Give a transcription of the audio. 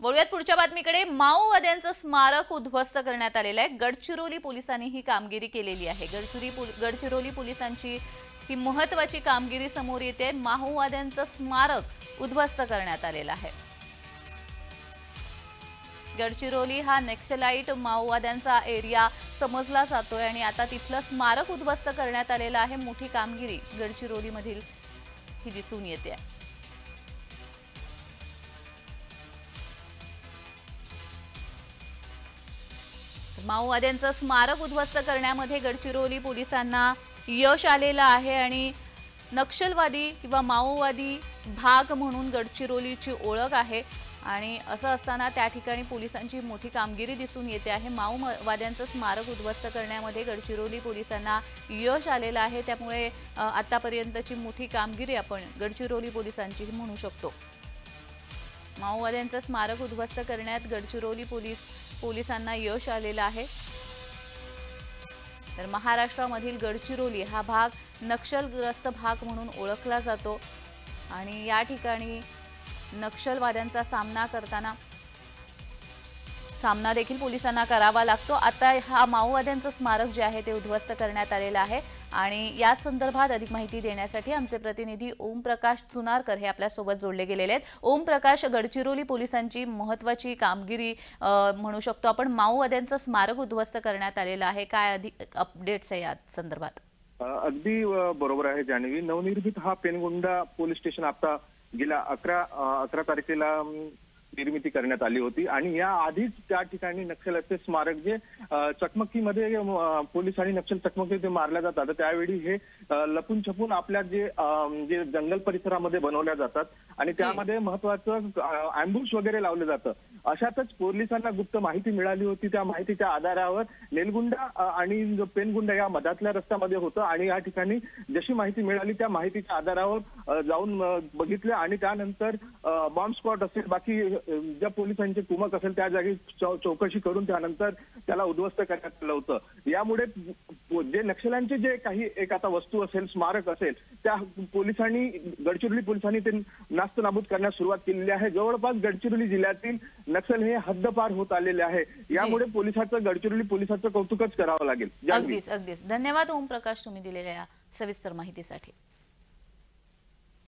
वळूयात पुढच्या बातमीकडे। माओवाद्यांचं स्मारक उद्ध्वस्त करण्यात आलेलं आहे। गडचिरोली पोलिसांनी ही कामगिरी केलेली आहे। गडचिरोली पोलिसांची ही महत्त्वाची कामगिरी समोर येते। माओवाद्यांचं स्मारक उद्ध्वस्त करण्यात आलेलं आहे। गडचिरोली हा नक्सलाइट माओवाद्यांचा एरिया समजला जातोय आणि आता तिथलं स्मारक उद्ध्वस्त करण्यात आलेलं आहे। मोठी कामगिरी गडचिरोलीमधील ही दिसून येते। माओवाद्यांचं स्मारक उद्ध्वस्त करण्यामध्ये गडचिरोली पोलिसांना यश आलेलं आहे आणि नक्षलवादी किंवा माओवादी भाग म्हणून गडचिरोलीची ओळख आहे आणि असं असताना त्या ठिकाणी पोलिसांची मोठी कामगिरी दिसून येते आहे। माओवाद्यांचं स्मारक उद्ध्वस्त करण्यामध्ये गडचिरोली पोलिसांना यश आलेलं आहे, त्यामुळे आतापर्यंतची मोठी कामगिरी आपण गडचिरोली पोलिसांची म्हणू शकतो। माओवाद्यांचं स्मारक उद्ध्वस्त करण्यात गडचिरोली पोलिसांना यश आलेलं आहे। तर महाराष्ट्रामधील गडचिरोली हा भाग नक्षलग्रस्त भाग म्हणून ओळखला जातो आणि या ठिकाणी नक्षलवाद्यांचा सामना देखील पोलिसांना करावा लागतो। आता हा माओवाद्यांचं स्मारक जे आहे ते उद्ध्वस्त करण्यात आलेलं आहे आणि या संदर्भात अधिक माहिती देण्यासाठी आमचे प्रतिनिधी ओमप्रकाश चुनारकर हे आपल्या सोबत जोडले गेलेले आहेत। ओमप्रकाश, गडचिरोली पोलिसांची महत्त्वाची कामगिरी म्हणू शकतो आपण। माओवाद्यांचं स्मारक उद्ध्वस्त करण्यात आलेलं आहे, काय अधिक अपडेट्स आहे या संदर्भात? अगदी बरोबर आहे जान्हवी। नवनिर्मित हा पेनगोंडा पोलीस स्टेशन आता गेल्या 11 तारखेला निर्मिती करण्यात आली होती आणि या आधीच त्या ठिकाणी नक्षलाचे स्मारक जे चकमकीमध्ये पोलीस आणि नक्षल चकमकीमध्ये मारल्या जातात त्यावेळी हे लपून छपून आपल्या जे जंगल परिसरामध्ये बनवल्या जातात आणि त्यामध्ये महत्त्वाचं अँबुश वगैरे लावलं जातं। अशातच पोलिसांना गुप्त माहिती मिळाली होती। त्या माहितीच्या आधारावर नेलगुंडा आणि पेनगुंडा या मधातल्या रस्त्यामध्ये होतं आणि या ठिकाणी जशी माहिती मिळाली त्या माहितीच्या आधारावर जाऊन बघितले आणि त्यानंतर बॉम्ब स्क्वॉड असेल, बाकी ज्या पोलिसांचे कुमक असेल त्या जागी चौकशी करून त्यानंतर त्याला उद्ध्वस्त करण्यात आलं होतं। यामुळे जे नक्षल्यांचे जे काही एक आता वस्तू असेल, स्मारक असेल, त्या गडचिरोली पोलिसांनी ते नास्तनाबूद करण्यास सुरुवात केलेली आहे। जवळपास गडचिरोली जिल्ह्यातील नक्षल हे हद्दपार होत आलेले आहे। यामुळे गडचिरोली पोलिसांचं कौतुकच करावं लागेल। अगदीच धन्यवाद ओमप्रकाश, तुम्ही दिलेल्या सविस्तर माहितीसाठी।